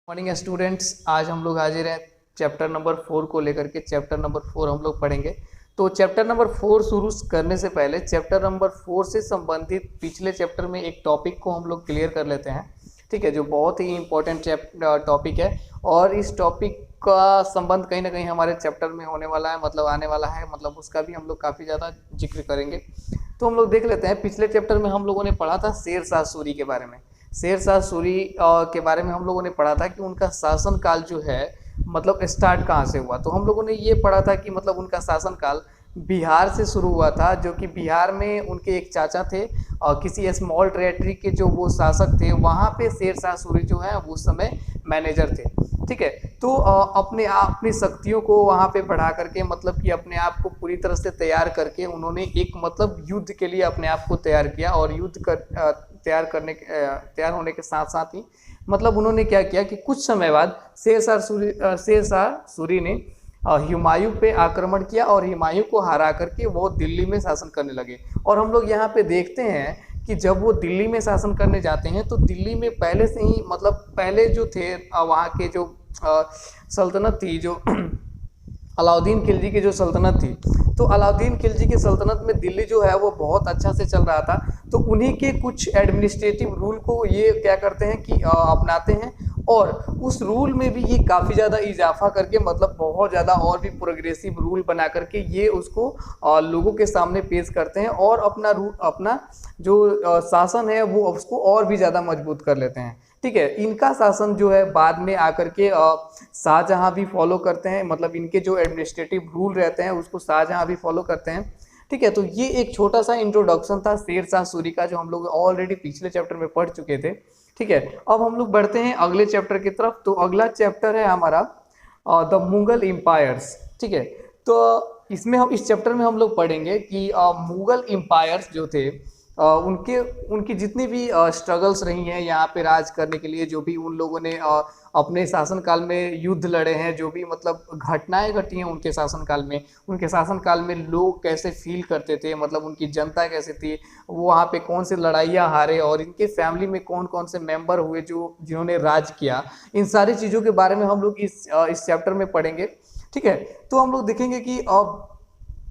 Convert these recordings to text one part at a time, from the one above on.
Morning students, आज हम लोग हाजिर हैं चैप्टर नंबर 4 को लेकर के। चैप्टर नंबर 4 हम लोग पढ़ेंगे। तो चैप्टर नंबर 4 शुरू करने से पहले चैप्टर नंबर 4 से संबंधित पिछले चैप्टर में एक टॉपिक को हम लोग क्लियर कर लेते हैं, ठीक है, जो बहुत ही इंपॉर्टेंट टॉपिक है। और इस टॉपिक का संबंध कहीं ना कहीं हमारे चैप्टर में होने वाला है, मतलब आने वाला है, मतलब उसका भी हम लोग काफ़ी ज़्यादा जिक्र करेंगे। तो हम लोग देख लेते हैं। पिछले चैप्टर में हम लोगों ने पढ़ा था शेर शाह सूरी के बारे में। शेर शाह सूरी के बारे में हम लोगों ने पढ़ा था कि उनका शासन काल जो है मतलब स्टार्ट कहाँ से हुआ। तो हम लोगों ने ये पढ़ा था कि मतलब उनका शासन काल बिहार से शुरू हुआ था, जो कि बिहार में उनके एक चाचा थे और किसी स्मॉल टेरेटरी के जो वो शासक थे, वहाँ पे शेर शाह सूरी जो है उस समय मैनेजर थे, ठीक है। तो अपनी शक्तियों को वहाँ पे बढ़ा करके, मतलब कि अपने आप को पूरी तरह से तैयार करके उन्होंने एक मतलब युद्ध के लिए अपने आप को तैयार किया। और तैयार होने के साथ साथ ही मतलब उन्होंने क्या किया कि कुछ समय बाद शेर शाह सूरी ने हुमायूं पे आक्रमण किया और हुमायूं को हरा करके वो दिल्ली में शासन करने लगे। और हम लोग यहाँ पे देखते हैं कि जब वो दिल्ली में शासन करने जाते हैं तो दिल्ली में पहले से ही मतलब पहले जो थे वहाँ के जो सल्तनत थी, जो अलाउद्दीन खिलजी की जो सल्तनत थी, तो अलाउद्दीन खिलजी की सल्तनत में दिल्ली जो है वो बहुत अच्छा से चल रहा था। तो उन्हीं के कुछ एडमिनिस्ट्रेटिव रूल को ये क्या करते हैं कि अपनाते हैं, और उस रूल में भी ये काफ़ी ज़्यादा इजाफा करके मतलब बहुत ज़्यादा और भी प्रोग्रेसिव रूल बना करके ये उसको लोगों के सामने पेश करते हैं और अपना जो शासन है वो उसको और भी ज़्यादा मजबूत कर लेते हैं, ठीक है। इनका शासन जो है बाद में आकर के शाहजहां भी फॉलो करते हैं, मतलब इनके जो एडमिनिस्ट्रेटिव रूल रहते हैं उसको शाहजहां भी फॉलो करते हैं, ठीक है। तो ये एक छोटा सा इंट्रोडक्शन था शेर शाह सूरी का, जो हम लोग ऑलरेडी पिछले चैप्टर में पढ़ चुके थे, ठीक है। अब हम लोग बढ़ते हैं अगले चैप्टर की तरफ। तो अगला चैप्टर है हमारा द मुगल एम्पायर्स, ठीक है। तो इस चैप्टर में हम लोग पढ़ेंगे कि मुगल एम्पायर्स जो थे उनकी जितनी भी स्ट्रगल्स रही हैं यहाँ पे राज करने के लिए, जो भी उन लोगों ने अपने शासनकाल में युद्ध लड़े हैं, जो भी मतलब घटनाएं घटी हैं उनके शासनकाल में लोग कैसे फील करते थे, मतलब उनकी जनता कैसे थी, वो वहाँ पे कौन से लड़ाइयाँ हारे, और इनके फैमिली में कौन कौन से मेंबर हुए जिन्होंने राज किया, इन सारी चीज़ों के बारे में हम लोग इस चैप्टर में पढ़ेंगे, ठीक है। तो हम लोग देखेंगे कि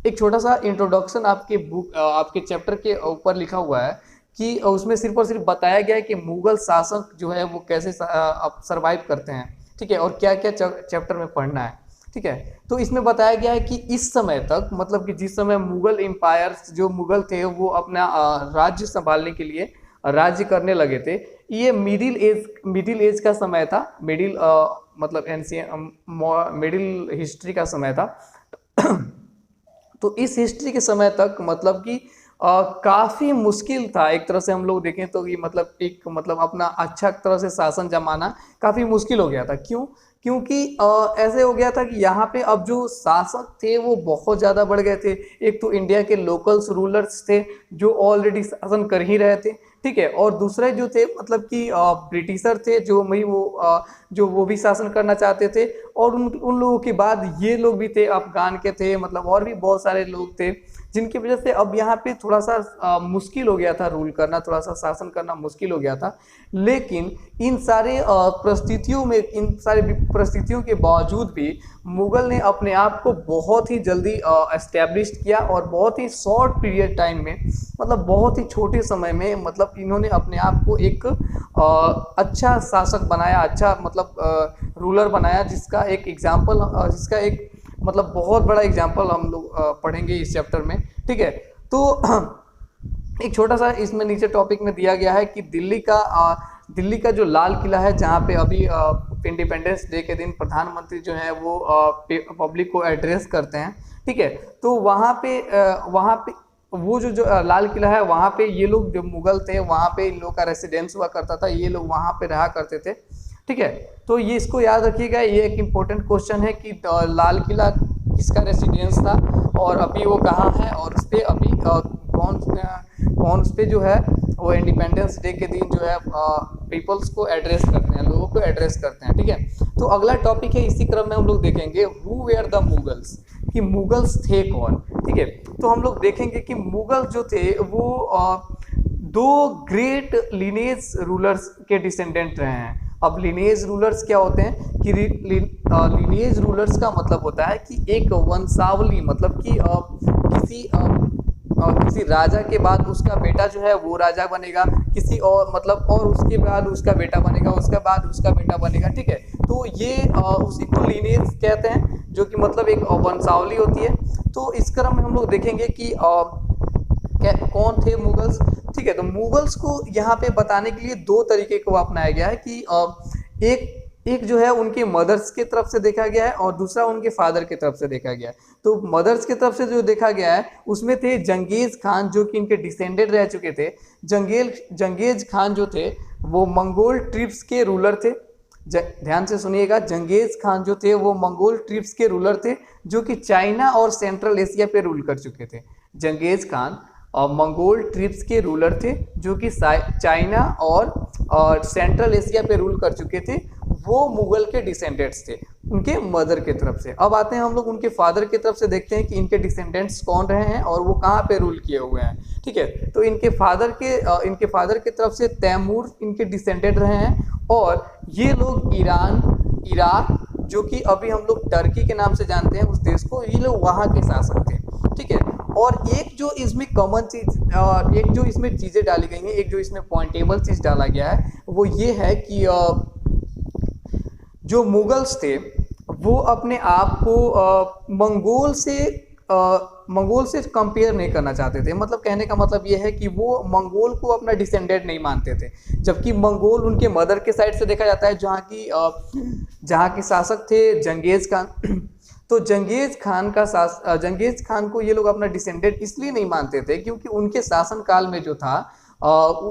एक छोटा सा इंट्रोडक्शन आपके चैप्टर के ऊपर लिखा हुआ है कि उसमें सिर्फ और सिर्फ बताया गया है कि मुगल शासक जो है वो कैसे सरवाइव करते हैं, ठीक है, और क्या क्या चैप्टर में पढ़ना है, ठीक है। तो इसमें बताया गया है कि इस समय तक, मतलब कि जिस समय मुगल एम्पायर्स जो मुगल थे वो अपना राज्य संभालने के लिए राज्य करने लगे थे, ये मिडिल एज का समय था, मतलब मिडिल हिस्ट्री का समय था। तो इस हिस्ट्री के समय तक मतलब कि काफ़ी मुश्किल था, एक तरह से हम लोग देखें तो, कि मतलब अपना अच्छा तरह से शासन जमाना काफ़ी मुश्किल हो गया था। क्यों? क्योंकि ऐसे हो गया था कि यहाँ पे अब जो शासक थे वो बहुत ज़्यादा बढ़ गए थे। एक तो इंडिया के लोकल्स रूलर्स थे जो ऑलरेडी शासन कर ही रहे थे, ठीक है, और दूसरे जो थे मतलब कि ब्रिटिशर थे जो वो भी शासन करना चाहते थे, और उन लोगों के बाद ये लोग भी थे, अफगान के थे, मतलब और भी बहुत सारे लोग थे, जिनकी वजह से अब यहाँ पे थोड़ा सा मुश्किल हो गया था रूल करना, थोड़ा सा शासन करना मुश्किल हो गया था। लेकिन इन सारे परिस्थितियों के बावजूद भी मुगल ने अपने आप को बहुत ही जल्दी एस्टेब्लिश किया, और बहुत ही शॉर्ट पीरियड टाइम में, मतलब बहुत ही छोटे समय में, मतलब इन्होंने अपने आप को एक अच्छा शासक बनाया, अच्छा मतलब रूलर बनाया, जिसका एक मतलब बहुत बड़ा एग्जाम्पल हम लोग पढ़ेंगे इस चैप्टर में, ठीक है। तो एक छोटा सा इसमें नीचे टॉपिक में दिया गया है कि दिल्ली का जो लाल किला है, जहाँ पे अभी इंडिपेंडेंस डे के दिन प्रधानमंत्री जो है वो पब्लिक को एड्रेस करते हैं, ठीक है। तो वहाँ पे वो जो लाल किला है, वहाँ पे ये लोग जो मुगल थे, वहाँ पे इन लोग का रेसिडेंस हुआ करता था, ये लोग वहाँ पे रहा करते थे, ठीक है। तो ये इसको याद रखिएगा, ये एक इम्पोर्टेंट क्वेश्चन है कि लाल किला किसका रेसिडेंस था और अभी वो कहाँ है, और उस पर अभी कौन उस पर जो है वो इंडिपेंडेंस डे के दिन जो है पीपल्स को एड्रेस करते हैं, लोगों को एड्रेस करते हैं, ठीक है। तो अगला टॉपिक है, इसी क्रम में हम लोग देखेंगे हु वेयर द मुगल्स, कि मुगल्स थे कौन, ठीक है। तो हम लोग देखेंगे कि मुगल जो थे वो दो ग्रेट लिनेज रूलर्स के डिसेंडेंट रहे हैं। अब लिनिएज रूलर्स क्या होते हैं कि लिनिएज रूलर्स का मतलब होता है कि एक वंशावली, मतलब कि किसी राजा के बाद उसका बेटा जो है वो राजा बनेगा, किसी और मतलब और उसके बाद उसका बेटा बनेगा, उसके बाद उसका बेटा बनेगा, ठीक है। तो ये उसी को लीनिएज कहते हैं, जो कि मतलब एक वंशावली होती है। तो इस क्रम में हम लोग देखेंगे कि कौन थे मुगल्स, ठीक है। तो मुगल्स को यहाँ पे बताने के लिए दो तरीके को अपनाया गया है कि एक जो है उनके मदर्स की तरफ से देखा गया है और दूसरा उनके फादर की तरफ से देखा गया है। तो मदर्स की तरफ से जो देखा गया है उसमें थे जंगेज खान, जो कि इनके डिसेंडेड रह चुके थे। जंगेज खान जो थे वो मंगोल ट्रिब्स के रूलर थे। ध्यान से सुनिएगा, जंगेज खान जो थे वो मंगोल ट्रिब्स के रूलर थे, जो कि चाइना और सेंट्रल एशिया पे रूल कर चुके थे। जंगेज खान और मंगोल ट्रिब्स के रूलर थे, जो कि चाइना और सेंट्रल एशिया पे रूल कर चुके थे। वो मुगल के डिसेंडेंट्स थे उनके मदर की तरफ से। अब आते हैं हम लोग उनके फादर की तरफ से, देखते हैं कि इनके डिसेंडेंट्स कौन रहे हैं और वो कहाँ पे रूल किए हुए हैं, ठीक है। तो इनके फादर की तरफ से तैमूर इनके डिसेंडेंट रहे हैं, और ये लोग ईरान, इराक, जो कि अभी हम लोग टर्की के नाम से जानते हैं उस देश को, ये लोग वहाँ के शासक थे, ठीक है। और एक जो इसमें कॉमन चीज, एक जो इसमें चीज़ें डाली गई हैं, एक जो इसमें पॉइंटेबल चीज़ डाला गया है वो ये है कि जो मुगल्स थे वो अपने आप को मंगोल से कंपेयर नहीं करना चाहते थे। मतलब कहने का मतलब ये है कि वो मंगोल को अपना डिसेंडेंट नहीं मानते थे, जबकि मंगोल उनके मदर के साइड से देखा जाता है, जहाँ के शासक थे जंगेज खान। तो जंगेज खान को ये लोग अपना डिसेंडेंट इसलिए नहीं मानते थे क्योंकि उनके शासन काल में जो था,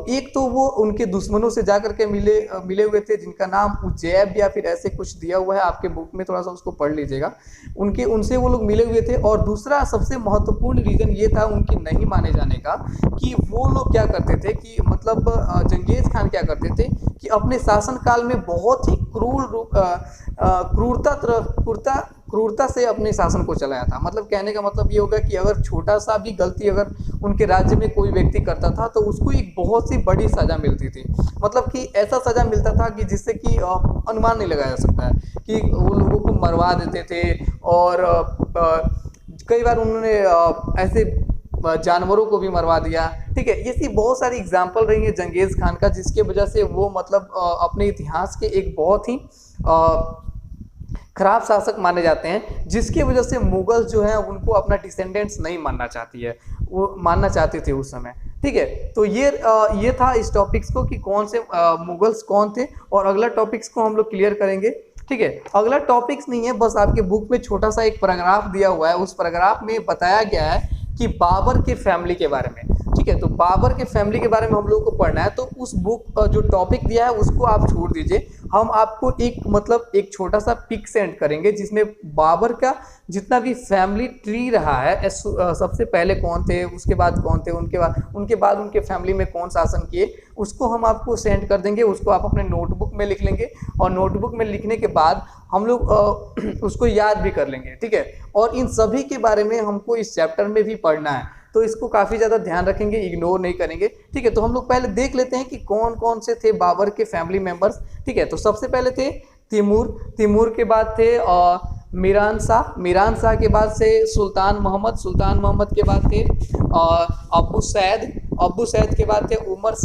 एक तो वो उनके दुश्मनों से जाकर के मिले हुए थे, जिनका नाम उज्जैब या फिर ऐसे कुछ दिया हुआ है आपके बुक में, थोड़ा सा उसको पढ़ लीजिएगा। उनसे वो लोग मिले हुए थे। और दूसरा सबसे महत्वपूर्ण रीजन ये था उनके नहीं माने जाने का, कि वो लोग क्या करते थे कि मतलब जंगेज खान क्या करते थे कि अपने शासन काल में बहुत ही क्रूरता से अपने शासन को चलाया था। मतलब कहने का मतलब ये होगा कि अगर छोटा सा भी गलती अगर उनके राज्य में कोई व्यक्ति करता था तो उसको एक बहुत सी बड़ी सजा मिलती थी। मतलब कि ऐसा सजा मिलता था कि जिससे कि अनुमान नहीं लगाया जा सकता है, कि वो लोगों को मरवा देते थे। और कई बार उन्होंने ऐसे जानवरों को भी मरवा दिया, ठीक है। ऐसी बहुत सारी एग्जाम्पल रही है जंगेज खान का, जिसके वजह से वो मतलब अपने इतिहास के एक बहुत ही खराब शासक माने जाते हैं, जिसकी वजह से मुगल जो है उनको अपना डिसेंडेंट्स नहीं मानना चाहते थे उस समय, ठीक है। तो ये था इस टॉपिक्स को कि कौन से मुगल्स कौन थे। और अगला टॉपिक्स को हम लोग क्लियर करेंगे, ठीक है। अगला टॉपिक्स नहीं है, बस आपके बुक में छोटा सा एक पैराग्राफ दिया हुआ है, उस पैराग्राफ में बताया गया है कि बाबर के फैमिली के बारे में, ठीक है। तो बाबर के फैमिली के बारे में हम लोगों को पढ़ना है, तो उस बुक जो टॉपिक दिया है उसको आप छोड़ दीजिए। हम आपको एक छोटा सा पिक सेंड करेंगे जिसमें बाबर का जितना भी फैमिली ट्री रहा है, सबसे पहले कौन थे, उसके बाद कौन थे, उनके बाद उनके फैमिली में कौन शासन किए, उसको हम आपको सेंड कर देंगे। उसको आप अपने नोटबुक में लिख लेंगे, और नोटबुक में लिखने के बाद हम लोग उसको याद भी कर लेंगे, ठीक है। और इन सभी के बारे में हमको इस चैप्टर में भी पढ़ना है, तो इसको काफ़ी ज़्यादा ध्यान रखेंगे, इग्नोर नहीं करेंगे, ठीक है। तो हम लोग पहले देख लेते हैं कि कौन कौन से थे बाबर के फैमिली मेंबर्स, ठीक है। तो सबसे पहले थे तिमूर के बाद थे मीरान शाह के बाद से सुल्तान मोहम्मद के बाद थे अब्बू सैद के बाद थे उमर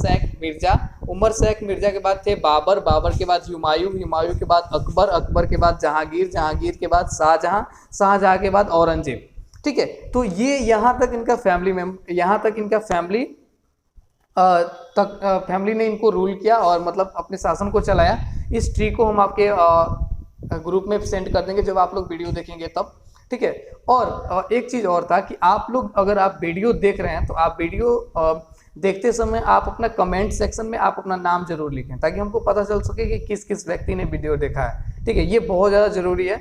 शेख मिर्जा के बाद थे बाबर के बाद हुमायूं के बाद अकबर के बाद जहांगीर के बाद शाहजहां के बाद औरंगजेब, ठीक है। तो ये यहाँ तक इनका फैमिली ने इनको रूल किया और मतलब अपने शासन को चलाया। इस ट्री को हम आपके ग्रुप में सेंड कर देंगे जब आप लोग वीडियो देखेंगे तब, ठीक है। और एक चीज़ और था कि आप लोग अगर आप वीडियो देख रहे हैं तो आप वीडियो देखते समय आप अपना कमेंट सेक्शन में आप अपना नाम जरूर लिखें, ताकि हमको पता चल सके कि किस किस व्यक्ति ने वीडियो देखा है, ठीक है। ये बहुत ज़्यादा जरूरी है,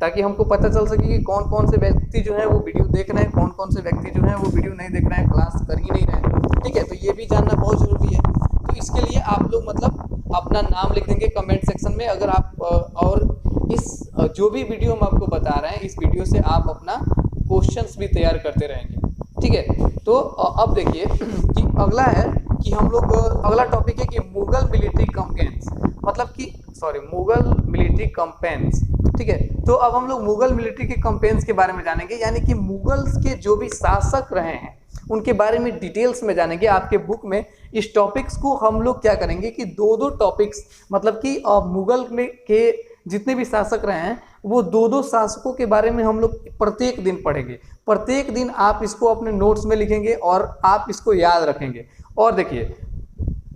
ताकि हमको पता चल सके कि कौन कौन से व्यक्ति जो है वो वीडियो देख रहे हैं, कौन कौन से व्यक्ति जो है वो वीडियो नहीं देख रहे हैं, क्लास कर ही नहीं रहे हैं, ठीक है। तो ये भी जानना बहुत ज़रूरी है। तो इसके लिए आप लोग मतलब अपना नाम लिख देंगे कमेंट सेक्शन में। अगर आप और इस जो भी वीडियो हम आपको बता रहे हैं, इस वीडियो से आप अपना क्वेश्चंस भी तैयार करते रहेंगे, ठीक है। तो अब देखिए कि अगला है कि हम लोग अगला टॉपिक है कि मुगल मिलिट्री कंपेन्स, मतलब कि मुगल मिलिट्री कंपेन्स। ठीक है, तो अब हम लोग मुगल मिलिट्री के कंपेन्स के बारे में जानेंगे, यानी कि मुगल्स के जो भी शासक रहे हैं उनके बारे में डिटेल्स में जानेंगे। आपके बुक में इस टॉपिक्स को हम लोग क्या करेंगे कि दो टॉपिक्स, मतलब कि मुगल में के जितने भी शासक रहे हैं वो दो शासकों के बारे में हम लोग प्रत्येक दिन पढ़ेंगे। प्रत्येक दिन आप इसको अपने नोट्स में लिखेंगे और आप इसको याद रखेंगे। और देखिए,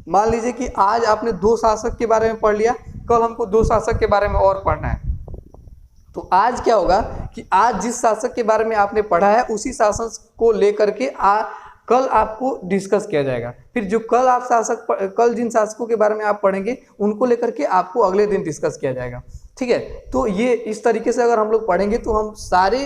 मान लीजिए कि आज आपने 2 शासक के बारे में पढ़ लिया, कल हमको 2 शासक के बारे में और पढ़ना है, तो आज क्या होगा कि आज जिस शासक के बारे में आपने पढ़ा है उसी शासक को लेकर के कल आपको डिस्कस किया जाएगा। फिर जो कल जिन शासकों के बारे में आप पढ़ेंगे उनको लेकर के आपको अगले दिन डिस्कस किया जाएगा। ठीक है, तो ये इस तरीके से अगर हम लोग पढ़ेंगे तो हम सारे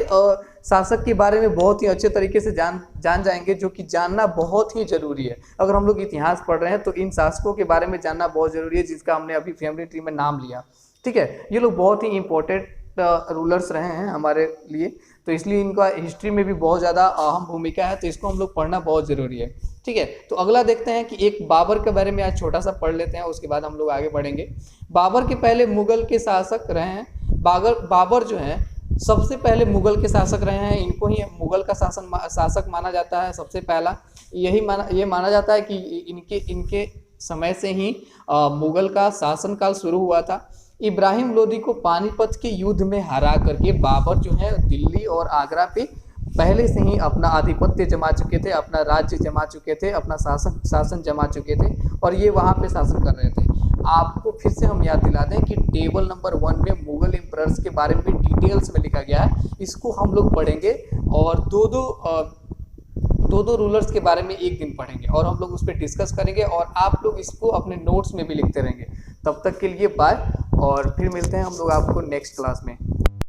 शासक के बारे में बहुत ही अच्छे तरीके से जान जाएंगे, जो कि जानना बहुत ही जरूरी है। अगर हम लोग इतिहास पढ़ रहे हैं तो इन शासकों के बारे में जानना बहुत जरूरी है, जिसका हमने अभी फैमिली ट्री में नाम लिया। ठीक है, ये लोग बहुत ही इंपॉर्टेंट रूलर्स रहे हैं हमारे लिए, तो इसलिए इनका हिस्ट्री में भी बहुत ज़्यादा अहम भूमिका है, तो इसको हम लोग पढ़ना बहुत ज़रूरी है। ठीक है, तो अगला देखते हैं कि एक बाबर के बारे में आज छोटा सा पढ़ लेते हैं, उसके बाद हम लोग आगे बढ़ेंगे। बाबर के पहले मुगल के शासक रहे हैं। बाबर जो हैं सबसे पहले मुगल के शासक रहे हैं, इनको ही मुगल का शासक माना जाता है। सबसे पहला ये माना जाता है कि इनके समय से ही मुगल का शासनकाल शुरू हुआ था। इब्राहिम लोदी को पानीपत के युद्ध में हरा करके बाबर जो है दिल्ली और आगरा पे पहले से ही अपना आधिपत्य जमा चुके थे, अपना राज्य जमा चुके थे, अपना शासन जमा चुके थे और ये वहाँ पे शासन कर रहे थे। आपको फिर से हम याद दिला दें कि टेबल नंबर 1 में मुगल एम्परर्स के बारे में डिटेल्स में लिखा गया है, इसको हम लोग पढ़ेंगे और दो रूलर्स के बारे में एक दिन पढ़ेंगे और हम लोग उस पर डिस्कस करेंगे और आप लोग इसको अपने नोट्स में भी लिखते रहेंगे। तब तक के लिए बाय, और फिर मिलते हैं हम लोग आपको नेक्स्ट क्लास में।